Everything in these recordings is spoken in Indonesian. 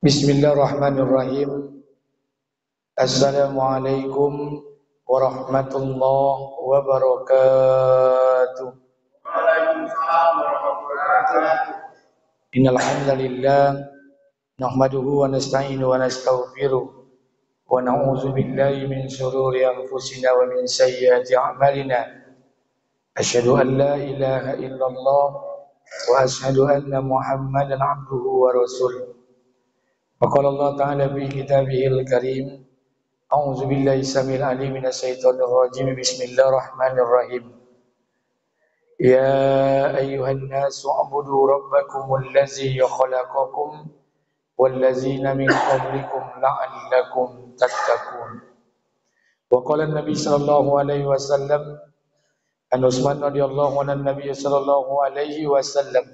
Bismillahirrahmanirrahim. Assalamualaikum warahmatullahi wabarakatuh. Waalaikumsalam warahmatullahi wabarakatuh. Innal hamdalillah nahmaduhu wa nasta'inu wa nastaghfiruh wa na'udzu billahi min shururi anfusina wa min sayyiati a'malina. Asyhadu an la ilaha illallah wa asyhadu anna Muhammadan 'abduhu wa rasuluh. Faqala Allah Ta'ala fi kitabihil karim, a'udzu billahi samil alim minas syaitonir rajim. Bismillahirrahmanirrahim. Ya ayyuhan nasu u'budu rabbakumul ladzi khalaqakum wal ladzina min qablikum la'allakum tattaqun. Wa qala an-nabi sallallahu alaihi wasallam, an Utsman radhiyallahu anhu, an-nabi sallallahu alaihi wasallam,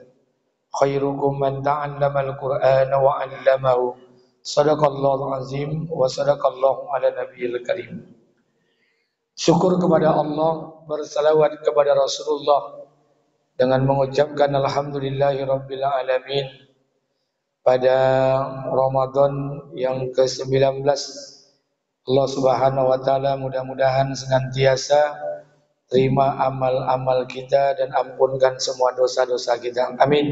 khairukum man ta'allama al-Qur'ana wa 'allamahu. Shadaqallahu azim wa sadaqallahu ala nabiyil karim. Syukur kepada Allah, bersalawat kepada Rasulullah dengan mengucapkan alhamdulillahi rabbil alamin pada Ramadan yang ke-19. Allah Subhanahu wa taala mudah-mudahan senantiasa terima amal-amal kita dan ampunkan semua dosa-dosa kita. Amin.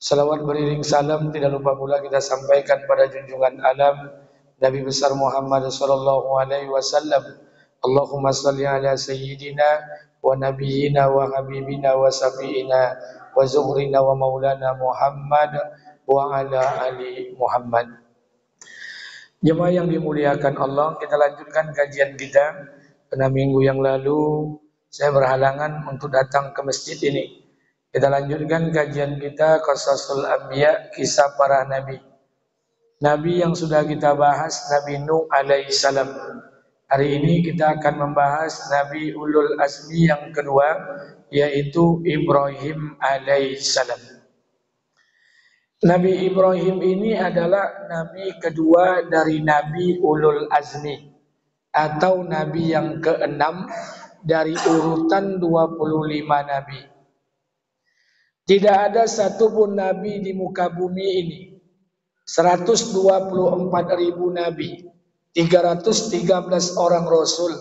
Salawat beriring salam tidak lupa pula kita sampaikan pada junjungan alam Nabi besar Muhammad sallallahu alaihi wasallam. Allahumma salli ala sayyidina wa nabiyyina wa habibina wa safiina wa zuhrina wa maulana Muhammad wa ala ali Muhammad. Jemaah yang dimuliakan Allah, kita lanjutkan kajian kita. Karena minggu yang lalu saya berhalangan untuk datang ke masjid ini. Kita lanjutkan kajian kita Qasasul Anbiya, kisah para nabi. Nabi yang sudah kita bahas Nabi Nuh alaihissalam. Hari ini kita akan membahas Nabi Ulul Azmi yang kedua, yaitu Ibrahim alaihissalam. Nabi Ibrahim ini adalah nabi kedua dari Nabi Ulul Azmi, atau nabi yang keenam dari urutan 25 nabi. Tidak ada satupun nabi di muka bumi ini. 124.000 nabi, 313 orang rasul,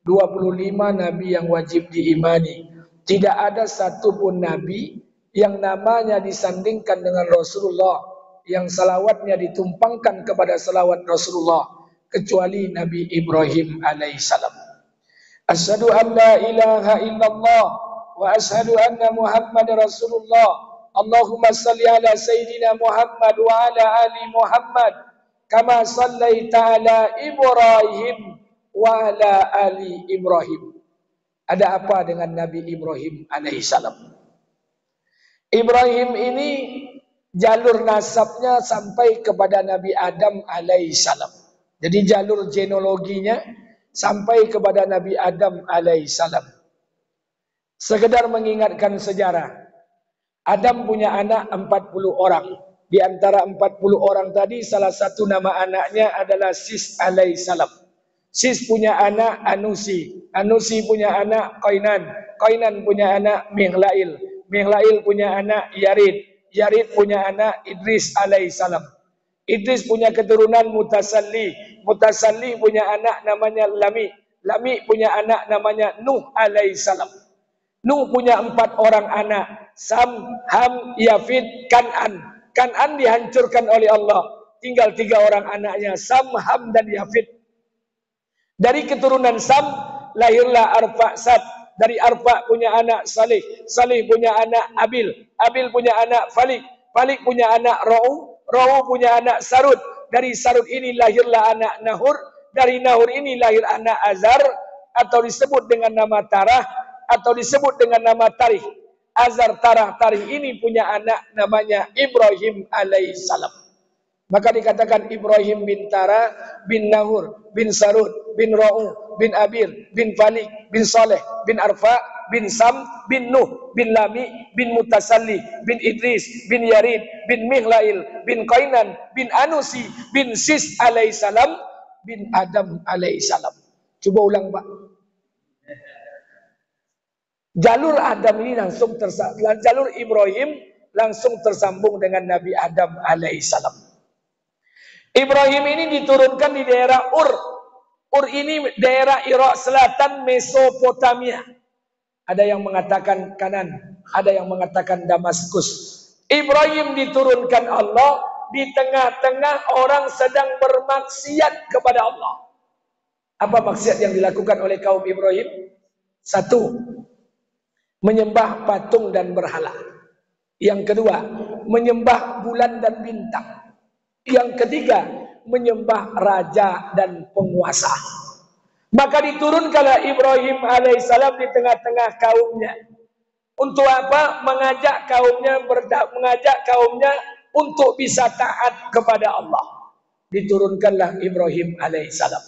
25 nabi yang wajib diimani. Tidak ada satupun nabi yang namanya disandingkan dengan Rasulullah, yang salawatnya ditumpangkan kepada salawat Rasulullah, kecuali Nabi Ibrahim alaihissalam. Asyhadu an la ilaha illallah wa asyhadu anna Muhammad Rasulullah. Allahumma salli ala Sayyidina Muhammad wa ala ali Muhammad kama sallaita ala Ibrahim wa ala ali Ibrahim. Ada apa dengan Nabi Ibrahim alaihissalam? Ibrahim ini jalur nasabnya sampai kepada Nabi Adam alaihissalam. Jadi jalur genealoginya sampai kepada Nabi Adam alaihissalam. Sekedar mengingatkan sejarah. Adam punya anak 40 orang. Di antara 40 orang tadi, salah satu nama anaknya adalah Sis alaihissalam. Sis punya anak Anusi. Anusi punya anak Qainan. Qainan punya anak Mihlail. Mihlail punya anak Yarid. Yarid punya anak Idris alaihissalam. Idris punya keturunan Mutasalli. Mutasalli punya anak namanya Lami. Lami punya anak namanya Nuh alaihissalam. Nuh punya 4 orang anak, Sam, Ham, Yafid, Kan'an. Kan'an dihancurkan oleh Allah. Tinggal 3 orang anaknya, Sam, Ham, dan Yafid. Dari keturunan Sam lahirlah Arfaksad. Dari Arfa punya anak Salih. Salih punya anak Abil. Abil punya anak Falik. Falik punya anak Ra'u. Ra'u punya anak Sarud. Dari Sarud ini lahirlah anak Nahur. Dari Nahur ini lahir anak Azar, atau disebut dengan nama Tarah, atau disebut dengan nama Tarih. Azar, Tarah, Tarih ini punya anak namanya Ibrahim alaihissalam. Maka dikatakan Ibrahim bin Tarah, bin Nahur, bin Sarud, bin Ra'u, bin Abir, bin Falik, bin Saleh, bin Arfa, bin Sam, bin Nuh, bin Lami, bin Mutasalli, bin Idris, bin Yarid, bin Mihlail, bin Qainan, bin Anusi, bin Sis alaihissalam, bin Adam alaihissalam. Coba ulang, Pak. Jalur Adam ini jalur Ibrahim langsung tersambung dengan Nabi Adam alaihissalam. Ibrahim ini diturunkan di daerah Ur. Ur ini daerah Irak Selatan, Mesopotamia. Ada yang mengatakan kanan, ada yang mengatakan Damaskus. Ibrahim diturunkan Allah di tengah-tengah orang sedang bermaksiat kepada Allah. Apa maksiat yang dilakukan oleh kaum Ibrahim? Satu, menyembah patung dan berhala. Yang kedua, menyembah bulan dan bintang. Yang ketiga, menyembah raja dan penguasa. Maka diturunkanlah Ibrahim alaihissalam di tengah-tengah kaumnya. Untuk apa? Mengajak kaumnya untuk bisa taat kepada Allah. Diturunkanlah Ibrahim alaihissalam.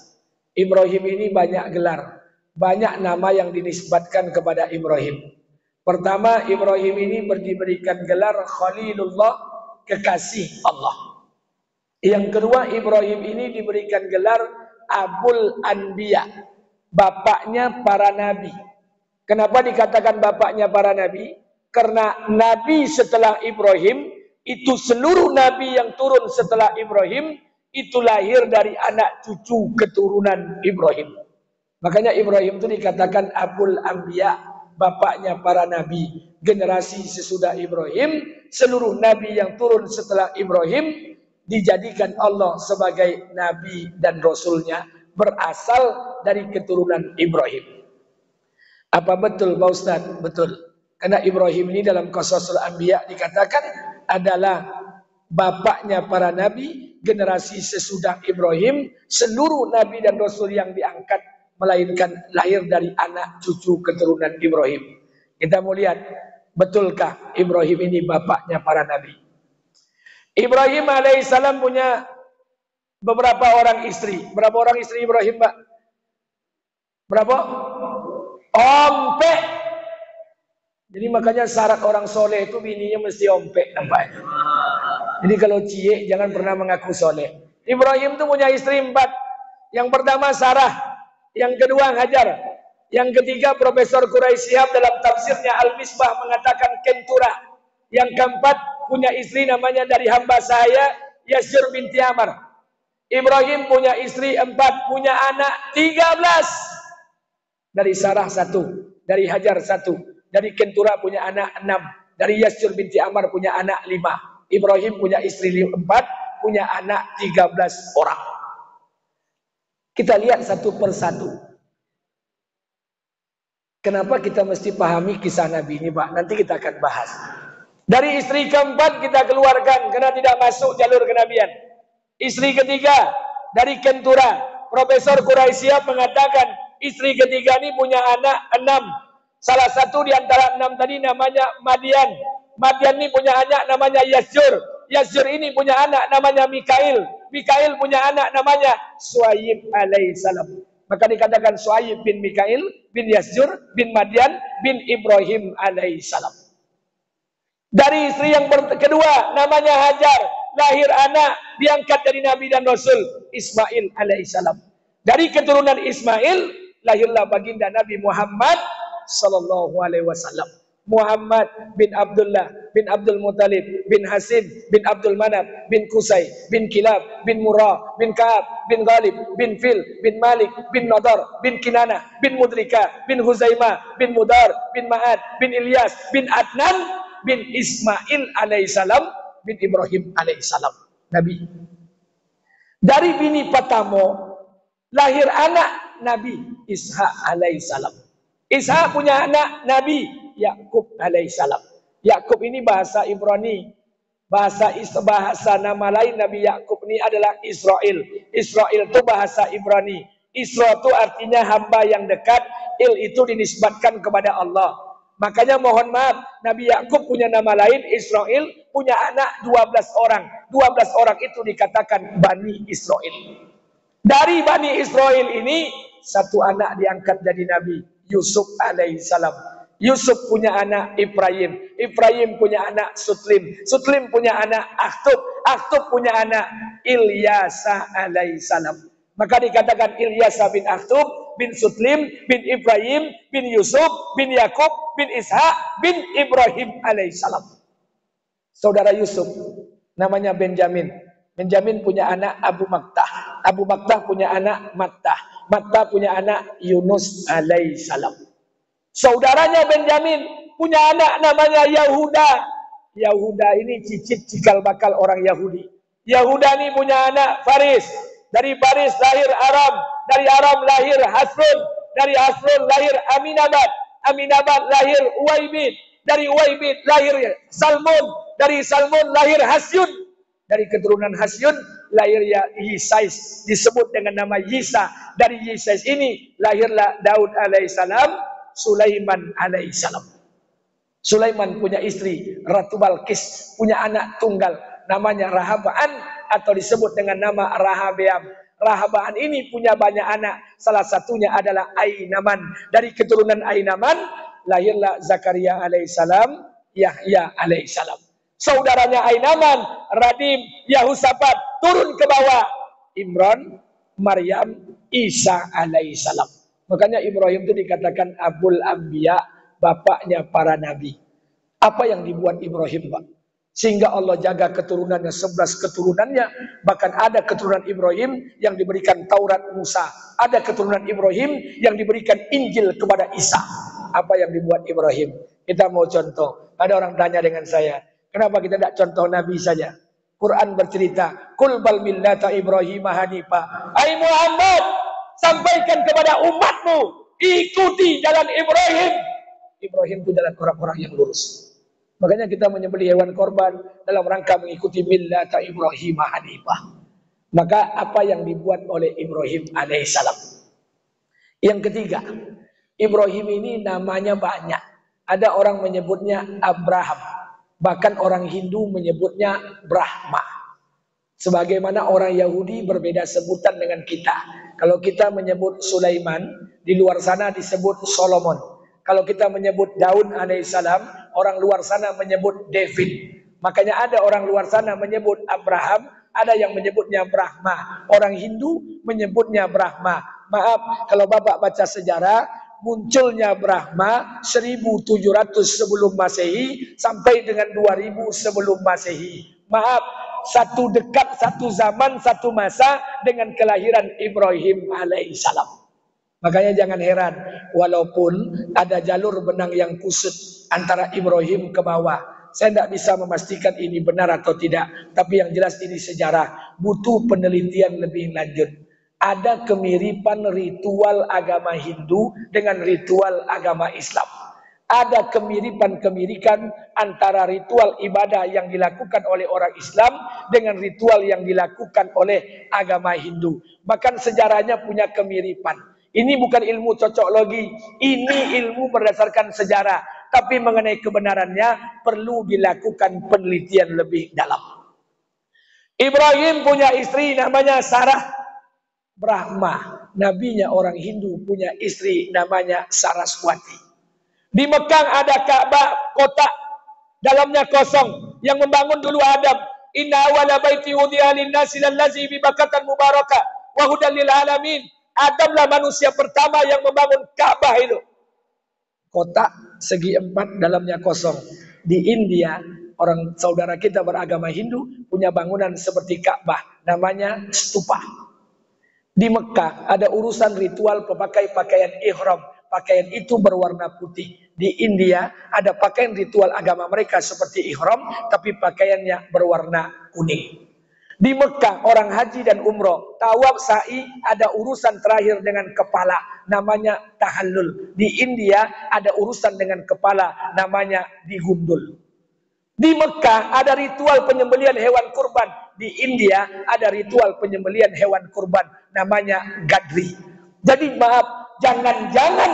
Ibrahim ini banyak gelar, banyak nama yang dinisbatkan kepada Ibrahim. Pertama, Ibrahim ini diberikan gelar Khalilullah, kekasih Allah. Yang kedua, Ibrahim ini diberikan gelar Abul Anbiya, bapaknya para nabi. Kenapa dikatakan bapaknya para nabi? Karena nabi setelah Ibrahim, itu seluruh nabi yang turun setelah Ibrahim, itu lahir dari anak cucu keturunan Ibrahim. Makanya Ibrahim itu dikatakan Abul Anbiya, bapaknya para nabi. Generasi sesudah Ibrahim, seluruh nabi yang turun setelah Ibrahim dijadikan Allah sebagai nabi dan rasulnya, berasal dari keturunan Ibrahim. Apa betul Pak Ustaz? Betul. Karena Ibrahim ini dalam Qasasul Anbiya dikatakan adalah bapaknya para nabi, generasi sesudah Ibrahim, seluruh nabi dan rasul yang diangkat melainkan lahir dari anak cucu keturunan Ibrahim. Kita mau lihat, betulkah Ibrahim ini bapaknya para nabi? Ibrahim alaihissalam punya beberapa orang istri. Berapa orang istri Ibrahim, Pak? Berapa? Ompek. Jadi makanya syarat orang soleh itu bininya mesti ompek nampaknya. Jadi kalau cie jangan pernah mengaku soleh. Ibrahim itu punya istri 4. Yang pertama Sarah, yang kedua Hajar, yang ketiga Profesor Quraisyhab dalam tafsirnya Al-Misbah mengatakan Kentura. Yang keempat punya istri namanya dari hamba saya Yasyur binti Amr. Ibrahim punya istri 4, punya anak 13. Dari Sarah 1, dari Hajar 1, dari Kentura punya anak 6, dari Yasyur binti Amr punya anak 5. Ibrahim punya istri 4, punya anak 13 orang. Kita lihat satu persatu. Kenapa kita mesti pahami kisah Nabi ini, Pak? Nanti kita akan bahas. Dari istri keempat kita keluarkan karena tidak masuk jalur kenabian. Istri ketiga dari Kentura. Profesor Quraisyhab mengatakan istri ketiga ini punya anak 6. Salah satu di antara 6 tadi namanya Madian. Madian ini punya anak namanya Yasyur. Yasyur ini punya anak namanya Mikail. Mikail punya anak namanya Suaib alaihissalam. Maka dikatakan Suaib bin Mikail bin Yasyur bin Madian bin Ibrahim alaihissalam. Dari istri yang kedua namanya Hajar, lahir anak diangkat dari Nabi dan Rasul Ismail alaihissalam. Dari keturunan Ismail lahirlah baginda Nabi Muhammad sallallahu alaihi wasallam. Muhammad bin Abdullah bin Abdul Muttalib bin Hasim bin Abdul Manaf bin Qusay bin Kilab bin Murrah bin Ka'ab bin Ghalib bin Fil bin Malik bin Nadar bin Kinana bin Mudrika bin Huzaimah bin Mudar bin Ma'ad bin Ilyas bin Adnan bin Ismail alaihissalam bin Ibrahim alaihissalam. Nabi. Dari bini Patamo lahir anak Nabi Ishak alaihissalam. Ishak punya anak Nabi Yakub alaihissalam. Yakub ini bahasa Ibrani. Bahasa nama lain Nabi Yakub ini adalah Israel. Israel itu bahasa Ibrani. Isra itu artinya hamba yang dekat. Il itu dinisbatkan kepada Allah. Makanya mohon maaf, Nabi Yakub punya nama lain Israel, punya anak 12 orang. 12 orang itu dikatakan Bani Israel. Dari Bani Israel ini satu anak diangkat jadi Nabi, Yusuf alaihissalam. Yusuf punya anak Ibrahim. Ibrahim punya anak Sutlim. Sutlim punya anak Akhtub. Akhtub punya anak Ilyasa alaihissalam. Maka dikatakan Ilyasa bin Akhtub bin Sutlim, bin Ibrahim, bin Yusuf, bin Yakub, bin Ishak, bin Ibrahim alaihissalam. Saudara Yusuf namanya Benjamin. Benjamin punya anak Abu Maktah. Abu Maktah punya anak Mattah. Mattah punya anak Yunus alaihissalam. Saudaranya Benjamin punya anak namanya Yahuda. Yahuda ini cicit cikal bakal orang Yahudi. Yahuda ini punya anak Faris. Dari Faris lahir Aram. Dari Aram lahir Hasrun. Dari Hasrun lahir Aminabad. Aminabad lahir Uwaibid. Dari Uwaibid lahir Salmon. Dari Salmon lahir Hasyun. Dari keturunan Hasyun lahir Yisais, disebut dengan nama Yisa. Dari Yisais ini lahirlah Daud alaihissalam, Sulaiman alaihissalam. Sulaiman punya istri Ratu Balkis, punya anak tunggal namanya Rahabaan atau disebut dengan nama Rahabeam. Rahabaan ini punya banyak anak, salah satunya adalah Ainaman. Dari keturunan Ainaman lahirlah Zakaria alaihissalam, Yahya alaihissalam. Saudaranya Ainaman, Radim, Yahusafat turun ke bawah. Imran, Maryam, Isa alaihissalam. Makanya Ibrahim itu dikatakan Abul Anbiya, bapaknya para nabi. Apa yang dibuat Ibrahim, Pak? Sehingga Allah jaga keturunannya, 11 keturunannya. Bahkan ada keturunan Ibrahim yang diberikan Taurat Musa. Ada keturunan Ibrahim yang diberikan Injil kepada Isa. Apa yang dibuat Ibrahim? Kita mau contoh. Ada orang tanya dengan saya, kenapa kita tidak contoh Nabi saja? Quran bercerita, Qul bal millata Ibrahim hanifa. Hai Muhammad, sampaikan kepada umatmu, ikuti jalan Ibrahim. Ibrahim itu jalan orang-orang yang lurus. Makanya kita menyembelih hewan korban dalam rangka mengikuti millata Ibrahim hanifah. Maka apa yang dibuat oleh Ibrahim alaihissalam? Yang ketiga, Ibrahim ini namanya banyak. Ada orang menyebutnya Abraham. Bahkan orang Hindu menyebutnya Brahma. Sebagaimana orang Yahudi berbeda sebutan dengan kita. Kalau kita menyebut Sulaiman, di luar sana disebut Solomon. Kalau kita menyebut Daud alaihissalam, orang luar sana menyebut David. Makanya ada orang luar sana menyebut Abraham, ada yang menyebutnya Brahma. Orang Hindu menyebutnya Brahma. Maaf, kalau Bapak baca sejarah, munculnya Brahma 1700 sebelum Masehi sampai dengan 2000 sebelum Masehi. Maaf, satu dekat, satu zaman, satu masa dengan kelahiran Ibrahim alaihissalam. Makanya jangan heran, walaupun ada jalur benang yang kusut antara Ibrahim ke bawah. Saya tidak bisa memastikan ini benar atau tidak, tapi yang jelas ini sejarah, butuh penelitian lebih lanjut. Ada kemiripan ritual agama Hindu dengan ritual agama Islam. Ada kemiripan-kemirikan antara ritual ibadah yang dilakukan oleh orang Islam dengan ritual yang dilakukan oleh agama Hindu. Bahkan sejarahnya punya kemiripan. Ini bukan ilmu cocok logi, ini ilmu berdasarkan sejarah. Tapi mengenai kebenarannya perlu dilakukan penelitian lebih dalam. Ibrahim punya istri namanya Sarah. Brahma, nabinya orang Hindu, punya istri namanya Saraswati. Di Mekah ada Ka'bah, kotak, dalamnya kosong. Yang membangun dulu Adam. Inna awwala baiti wudi'a lin-nasi lallazi bi Bakkah mubarakah wa hudan lil alamin. Adamlah manusia pertama yang membangun Ka'bah itu. Kotak segi 4, dalamnya kosong. Di India, orang saudara kita beragama Hindu punya bangunan seperti Ka'bah, namanya stupa. Di Mekah ada urusan ritual pemakai pakaian ihram. Pakaian itu berwarna putih. Di India ada pakaian ritual agama mereka seperti ihram, tapi pakaiannya berwarna kuning. Di Mekah orang haji dan umroh, tawaf sa'i ada urusan terakhir dengan kepala, namanya tahallul. Di India ada urusan dengan kepala, namanya digundul. Di Mekah ada ritual penyembelihan hewan kurban. Di India ada ritual penyembelihan hewan kurban, namanya gadri. Jadi maaf, jangan-jangan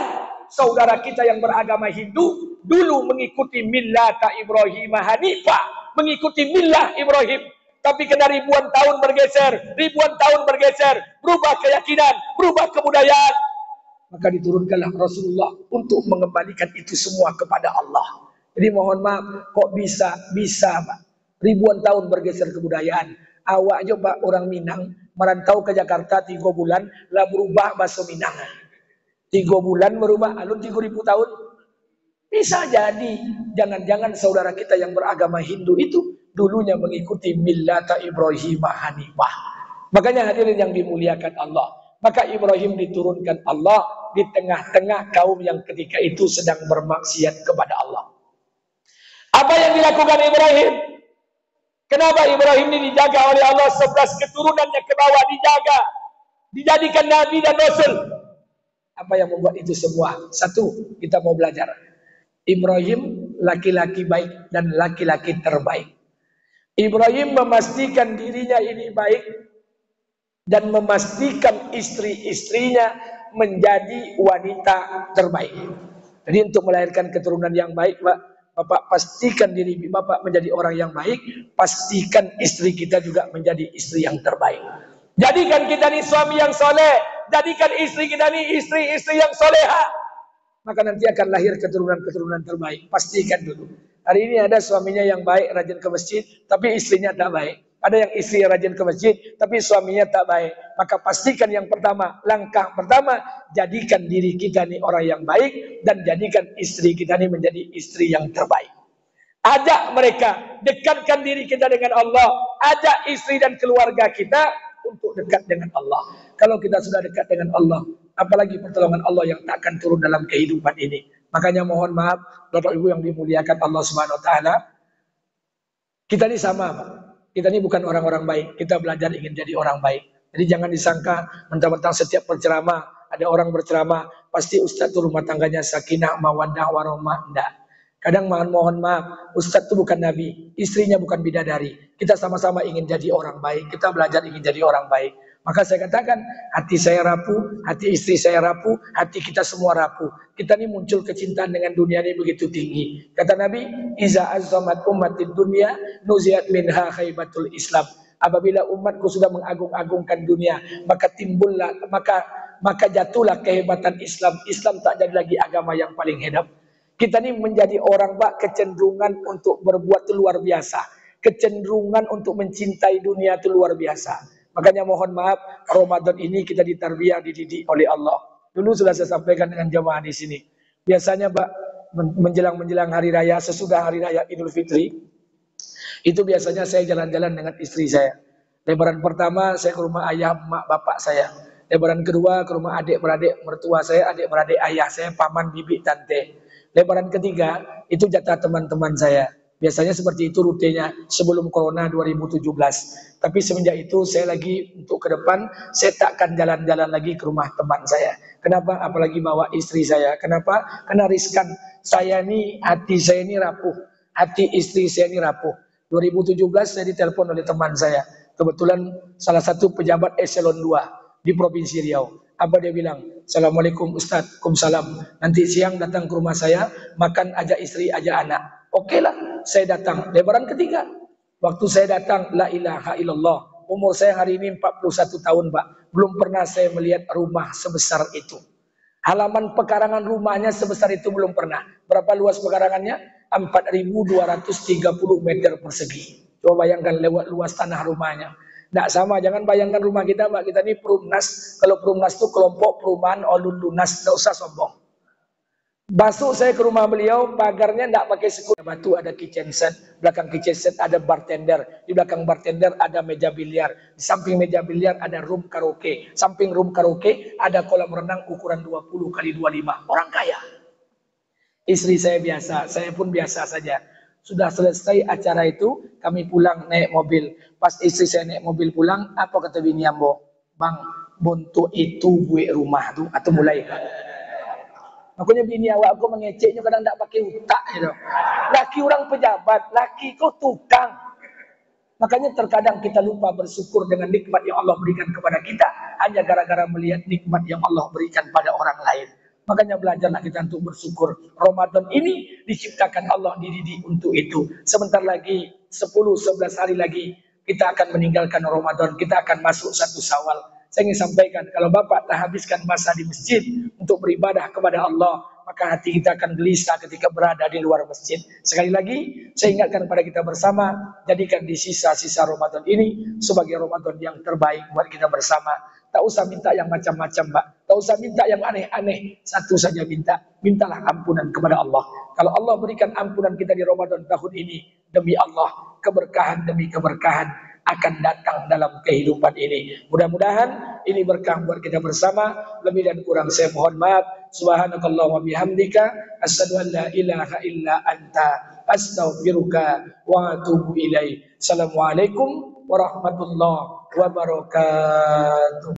saudara kita yang beragama Hindu dulu mengikuti millata Ibrahim hanifah, mengikuti millah Ibrahim. Tapi kena ribuan tahun bergeser, berubah keyakinan, berubah kebudayaan. Maka diturunkanlah Rasulullah untuk mengembalikan itu semua kepada Allah. Jadi mohon maaf, kok bisa Pak. Ribuan tahun bergeser kebudayaan. Awak coba orang Minang merantau ke Jakarta 3 bulan, lah berubah bahasa Minang. 3 bulan merubah alun 3.000 tahun. Bisa jadi, jangan-jangan saudara kita yang beragama Hindu itu dulunya mengikuti millata Ibrahim Hanifah. Makanya hadirin yang dimuliakan Allah, maka Ibrahim diturunkan Allah di tengah-tengah kaum yang ketika itu sedang bermaksiat kepada Allah. Apa yang dilakukan Ibrahim? Kenapa Ibrahim ini dijaga oleh Allah, 11 keturunannya ke bawah dijaga, dijadikan Nabi dan Rasul? Apa yang membuat itu semua? Satu, kita mau belajar. Ibrahim laki-laki baik dan laki-laki terbaik. Ibrahim memastikan dirinya ini baik dan memastikan istri-istrinya menjadi wanita terbaik. Jadi untuk melahirkan keturunan yang baik, Bapak pastikan diri Bapak menjadi orang yang baik, pastikan istri kita juga menjadi istri yang terbaik. Jadikan kita ini suami yang soleh, jadikan istri kita ini istri-istri yang soleha. Maka nanti akan lahir keturunan-keturunan terbaik. Pastikan dulu. Hari ini ada suaminya yang baik, rajin ke masjid, tapi istrinya tak baik. Ada yang istri rajin ke masjid, tapi suaminya tak baik. Maka pastikan yang pertama, langkah pertama, jadikan diri kita ini orang yang baik, dan jadikan istri kita ini menjadi istri yang terbaik. Ajak mereka, dekatkan diri kita dengan Allah. Ajak istri dan keluarga kita untuk dekat dengan Allah. Kalau kita sudah dekat dengan Allah, apalagi pertolongan Allah yang tak akan turun dalam kehidupan ini. Makanya mohon maaf, Bapak Ibu yang dimuliakan Allah Subhanahu Wa Taala, kita ini sama, Pak. Kita ini bukan orang-orang baik. Kita belajar ingin jadi orang baik. Jadi jangan disangka mentang-mentang setiap berceramah, ada orang berceramah, pasti Ustadz itu rumah tangganya sakinah, mawaddah, warahmah. Enggak. Kadang mohon maaf, Ustadz itu bukan nabi, istrinya bukan bidadari. Kita sama-sama ingin jadi orang baik, kita belajar ingin jadi orang baik. Maka saya katakan, hati saya rapuh, hati istri saya rapuh, hati kita semua rapuh. Kita ini muncul kecintaan dengan dunia ini begitu tinggi. Kata Nabi, Iza azzamat ummatid dunya, nuziat minha khaybatul Islam. Apabila umatku sudah mengagung-agungkan dunia, maka timbullah, maka jatuhlah kehebatan Islam. Islam tak jadi lagi agama yang paling hebat. Kita ini menjadi orang, Pak, kecenderungan untuk berbuat itu luar biasa. Kecenderungan untuk mencintai dunia itu luar biasa. Makanya mohon maaf, Ramadan ini kita ditarbiyah, dididik oleh Allah. Dulu sudah saya sampaikan dengan jemaah di sini. Biasanya, Pak, menjelang hari raya, sesudah hari raya Idul Fitri, itu biasanya saya jalan-jalan dengan istri saya. Lebaran pertama saya ke rumah ayah, mak, bapak saya. Lebaran kedua ke rumah adik-beradik mertua saya, adik-beradik ayah saya, paman, bibi, tante. Lebaran ketiga itu jatah teman-teman saya. Biasanya seperti itu rutenya sebelum Corona 2017. Tapi semenjak itu saya lagi untuk ke depan, saya tak akan jalan-jalan lagi ke rumah teman saya. Kenapa? Apalagi bawa istri saya. Kenapa? Karena riskan. Saya ini, hati saya ini rapuh. Hati istri saya ini rapuh. 2017 saya ditelepon oleh teman saya. Kebetulan salah satu pejabat eselon 2 di Provinsi Riau. Apa dia bilang? Assalamualaikum Ustaz, Waalaikumsalam. Nanti siang datang ke rumah saya, makan ajak istri, ajak anak. Oke lah, saya datang. Lebaran ketiga. Waktu saya datang, la ilaha illallah. Umur saya hari ini 41 tahun, Pak. Belum pernah saya melihat rumah sebesar itu. Halaman pekarangan rumahnya sebesar itu belum pernah. Berapa luas pekarangannya? 4.230 meter persegi. Coba bayangkan lewat luas tanah rumahnya. Tidak sama, jangan bayangkan rumah kita, Pak. Kita ini Perumnas. Kalau Perumnas itu kelompok perumahan Olun Lunas. Tidak usah sombong. Masuk saya ke rumah beliau, pagarnya tidak pakai sekutu. Batu ada kitchen set, belakang kitchen set ada bartender, di belakang bartender ada meja biliar, di samping meja biliar ada room karaoke, samping room karaoke ada kolam renang ukuran 20 kali 25. Orang kaya. Istri saya biasa, saya pun biasa saja. Sudah selesai acara itu, kami pulang naik mobil. Pas istri saya naik mobil pulang, apa kata bini ambo? Bang, bonto itu gue rumah tuh, atau mulai. Makanya bini awak aku mengeceknya kadang tak pakai utak gitu. Laki orang pejabat, laki kau tukang. Makanya terkadang kita lupa bersyukur dengan nikmat yang Allah berikan kepada kita hanya gara-gara melihat nikmat yang Allah berikan pada orang lain. Makanya belajarlah kita untuk bersyukur. Ramadan ini diciptakan Allah, dididik untuk itu. Sebentar lagi 10-11 hari lagi kita akan meninggalkan Ramadan, kita akan masuk 1 Syawal. Saya ingin sampaikan, kalau Bapak tak habiskan masa di masjid untuk beribadah kepada Allah, maka hati kita akan gelisah ketika berada di luar masjid. Sekali lagi, saya ingatkan kepada kita bersama, jadikan di sisa-sisa Ramadan ini sebagai Ramadan yang terbaik buat kita bersama. Tak usah minta yang macam-macam, Mbak. Tak usah minta yang aneh-aneh. Satu saja minta. Mintalah ampunan kepada Allah. Kalau Allah berikan ampunan kita di Ramadan tahun ini, demi Allah, keberkahan demi keberkahan akan datang dalam kehidupan ini. Mudah-mudahan ini berkah buat kita bersama. Lebih dan kurang saya mohon maaf. Subhanakallah wa bihamdika. Asyhadu an la ilaha illa anta. Astaghfiruka wa atubu ilaih. Assalamualaikum warahmatullahi wabarakatuh.